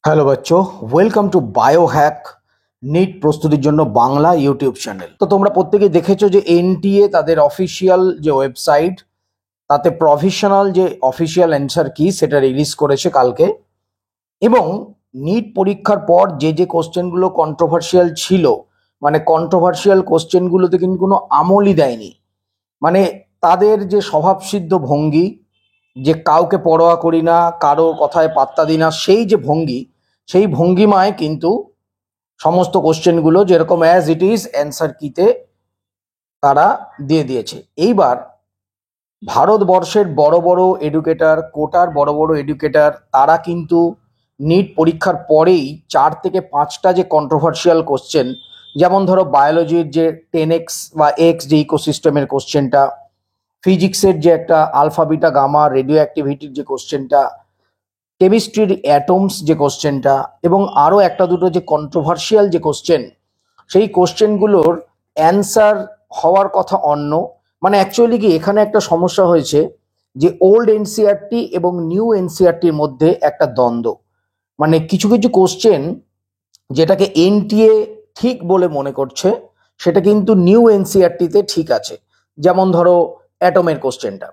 Hello বাচ্চো, welcome to biohack NEET প্রস্তুতির জন্য বাংলা ইউটিউব চ্যানেল। তো তোমরা প্রত্যেকেই দেখেছো যে এনটিএ তাদের অফিসিয়াল যে ওয়েবসাইট তাতে প্রভিশনাল যে অফিসিয়াল অ্যান্সার কি সেটা রিলিজ করেছে কালকে। এবং নিট পরীক্ষার পর যে যে কোশ্চেনগুলো কন্ট্রোভার্সিয়াল ছিল, মানে কন্ট্রোভার্সিয়াল কোশ্চেনগুলোতে কিন্তু কোনো আমলই দেয়নি। মানে তাদের যে স্বভাবসিদ্ধ ভঙ্গি, যে কাউকে পরোয়া করি না, কারো কথায় পাত্তা দিই না, সেই যে ভঙ্গি, সেই ভঙ্গিমায় কিন্তু সমস্ত কোশ্চেনগুলো যেরকম অ্যাজ ইট ইজ অ্যান্সার কিতে তারা দিয়ে দিয়েছে। এইবার ভারতবর্ষের বড় বড় এডুকেটর, কোটার বড় বড় এডুকেটর, তারা কিন্তু নিট পরীক্ষার পরেই 4 থেকে 5টা যে কন্ট্রোভার্সিয়াল কোশ্চেন, যেমন ধরো বায়োলজির যে 10x বা এক্স যে ইকোসিস্টেমের কোশ্চেনটা, ফিজিক্সের যে একটা আলফা বিটা গামা রেডিও অ্যাক্টিভিটির যে কোশ্চেনটা, কেমিস্ট্রির অ্যাটমস যে কোশ্চেনটা, এবং আরও একটা দুটো যে কন্ট্রোভার্সিয়াল যে কোশ্চেন, সেই কোশ্চেনগুলোর অ্যান্সার হওয়ার কথা অন্য। মানে অ্যাকচুয়ালি কি এখানে একটা সমস্যা হয়েছে যে ওল্ড এনসিআরটি এবং নিউ এনসিআরটির মধ্যে একটা দ্বন্দ্ব। মানে কিছু কিছু কোশ্চেন যেটাকে এনটিএ ঠিক বলে মনে করছে, সেটা কিন্তু নিউ এনসিআরটিতে ঠিক আছে। যেমন ধরো অ্যাটমের কোশ্চেনটা,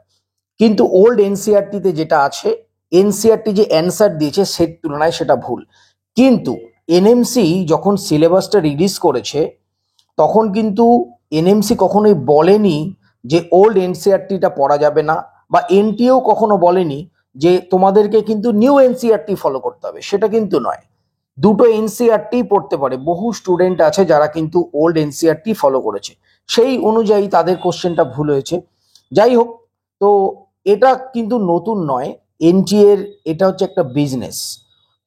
কিন্তু ওল্ড এনসিআরটিতে যেটা আছে, এনসিআরটি যে অ্যান্সার দিয়েছে সের তুলনায় সেটা ভুল। কিন্তু এনএমসি যখন সিলেবাসটা রিলিজ করেছে, তখন কিন্তু এনএমসি কখনোই বলেনি যে ওল্ড এনসিআরটিটা পড়া যাবে না, বা এনটিও কখনো বলেনি যে তোমাদেরকে কিন্তু নিউ এনসিআরটি ফলো করতে হবে, সেটা কিন্তু নয়। দুটো এনসিআরটি পড়তে পারে। বহু স্টুডেন্ট আছে যারা কিন্তু ওল্ড এনসিআরটি ফলো করেছে, সেই অনুযায়ী তাদের কোশ্চেনটা ভুল হয়েছে। যাই হোক, তো এটা কিন্তু নতুন নয়। এনটিএর এটা হচ্ছে একটা বিজনেস।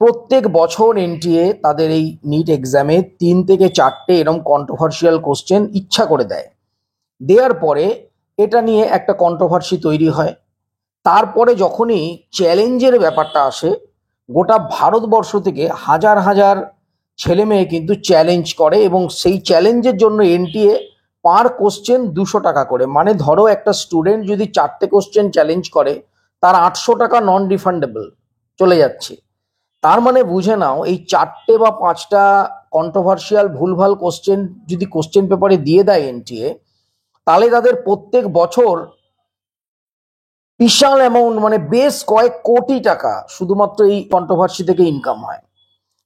প্রত্যেক বছর এনটিএ তাদের এই নিট এক্সামে 3 থেকে 4টে এরকম কন্ট্রোভার্সিয়াল কোশ্চেন ইচ্ছা করে দেয়। দেওয়ার পরে এটা নিয়ে একটা কন্ট্রোভার্সি তৈরি হয়। তারপরে যখনই চ্যালেঞ্জের ব্যাপারটা আসে, গোটা ভারতবর্ষ থেকে হাজার হাজার ছেলে মেয়ে কিন্তু চ্যালেঞ্জ করে, এবং সেই চ্যালেঞ্জের জন্য এনটিএ পার কোশ্চেন 200 টাকা করে, মানে ধরো একটা স্টুডেন্ট যদি 4টে কোশ্চেন চ্যালেঞ্জ করে, তার 800 টাকা নন রিফান্ডেবল চলে যাচ্ছে। তার মানে বুঝে নাও, এই 4টে বা 5টা কন্ট্রোভার্সিয়াল ভুলভাল কোশ্চেন যদি কোশ্চেন পেপারে দিয়ে দেয় এনটিএ, তাহলে তাদের প্রত্যেক বছর বিশাল অ্যামাউন্ট, মানে বেশ কয়েক কোটি টাকা শুধুমাত্র এই কন্ট্রোভার্সি থেকে ইনকাম হয়।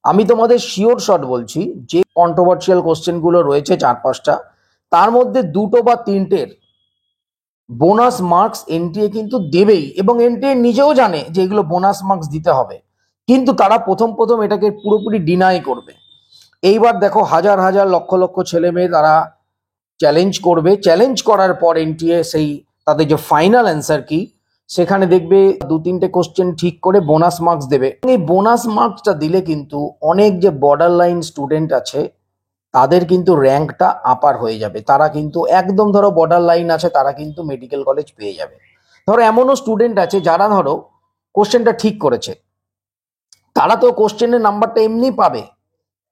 আমি তোমাদের শিওর শট বলছি, যে কন্ট্রোভার্সিয়াল কোশ্চেনগুলো রয়েছে 4-5টা, তার মধ্যে 2টো বা 3টের বোনাস মার্কস এনটিএ কিন্তু দেবেই, এবং এনটিএ নিজেও জানে যে এগুলো বোনাস মার্কস দিতে হবে, কিন্তু তারা প্রথম প্রথম এটাকে পুরোপুরি ডিনাই করবে। এইবার দেখো হাজার হাজার লক্ষ লক্ষ ছেলে মেয়ে তারা চ্যালেঞ্জ করবে, চ্যালেঞ্জ করার পর এনটিএ সেই তাদের যে ফাইনাল অ্যান্সার কি, সেখানে দেখবে 2-3টে কোশ্চেন ঠিক করে বোনাস মার্কস দেবে। এই বোনাস মার্কসটা দিলে কিন্তু অনেক যে বর্ডার লাইন স্টুডেন্ট আছে, তাদের কিন্তু র্যাঙ্কটা আপার হয়ে যাবে। তারা কিন্তু একদম ধরো বর্ডার লাইন আছে, তারা কিন্তু মেডিকেল কলেজ পেয়ে যাবে। ধরো এমনও স্টুডেন্ট আছে যারা ধরো কোশ্চেনটা ঠিক করেছে, তারা তো কোশ্চেনের নাম্বারটা এমনি পাবে,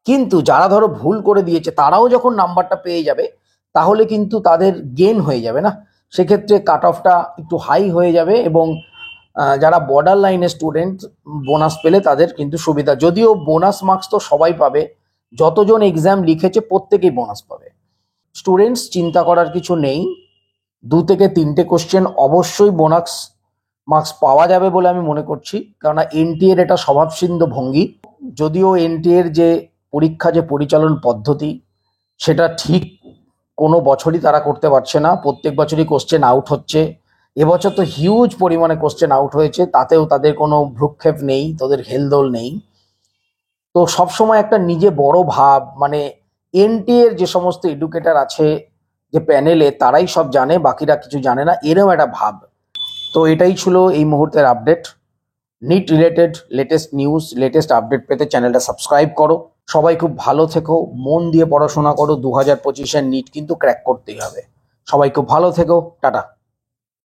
কিন্তু যারা ধরো ভুল করে দিয়েছে তারাও যখন নাম্বারটা পেয়ে যাবে, তাহলে কিন্তু তাদের গেন হয়ে যাবে না, সেক্ষেত্রে কাট অফটা একটু হাই হয়ে যাবে। এবং যারা বর্ডার লাইনের স্টুডেন্ট বোনাস পেলে তাদের কিন্তু সুবিধা। যদিও বোনাস মার্কস তো সবাই পাবে, যতজন এক্সাম লিখেছে প্রত্যেকেই বোনাস পাবে। স্টুডেন্টস চিন্তা করার কিছু নেই, 2 থেকে 3টে কোশ্চেন অবশ্যই বোনাস মার্কস পাওয়া যাবে বলে আমি মনে করছি, কেননা এনটিএর এটা স্বভাবসিদ্ধ ভঙ্গি। যদিও এনটিএর যে পরীক্ষা যে পরিচালন পদ্ধতি, সেটা ঠিক কোনো বছরই তারা করতে পারছে না, প্রত্যেক বছরই কোশ্চেন আউট হচ্ছে। এবছর তো হিউজ পরিমাণে কোশ্চেন আউট হয়েছে, তাতেও তাদের কোনো ভ্রুক্ষেপ নেই, তাদের হেলদোল নেই। তো সবসময় একটা নিজে বড় ভাব, মানে এনটিএর যে সমস্ত এডুকেটর আছে যে প্যানেলে, তারাই সব জানে, বাকিরা কিছু জানে না, এরম একটা ভাব। তো এটাই ছিল এই মুহূর্তের update. NEET related latest news, latest update পেতে চ্যানেলটা সাবস্ক্রাইব করো। সবাই খুব ভালো থেকো, মন দিয়ে পড়াশোনা করো। 2025-এর নিট কিন্তু ক্র্যাক করতেই হবে। সবাই খুব ভালো থেকো, টাটা।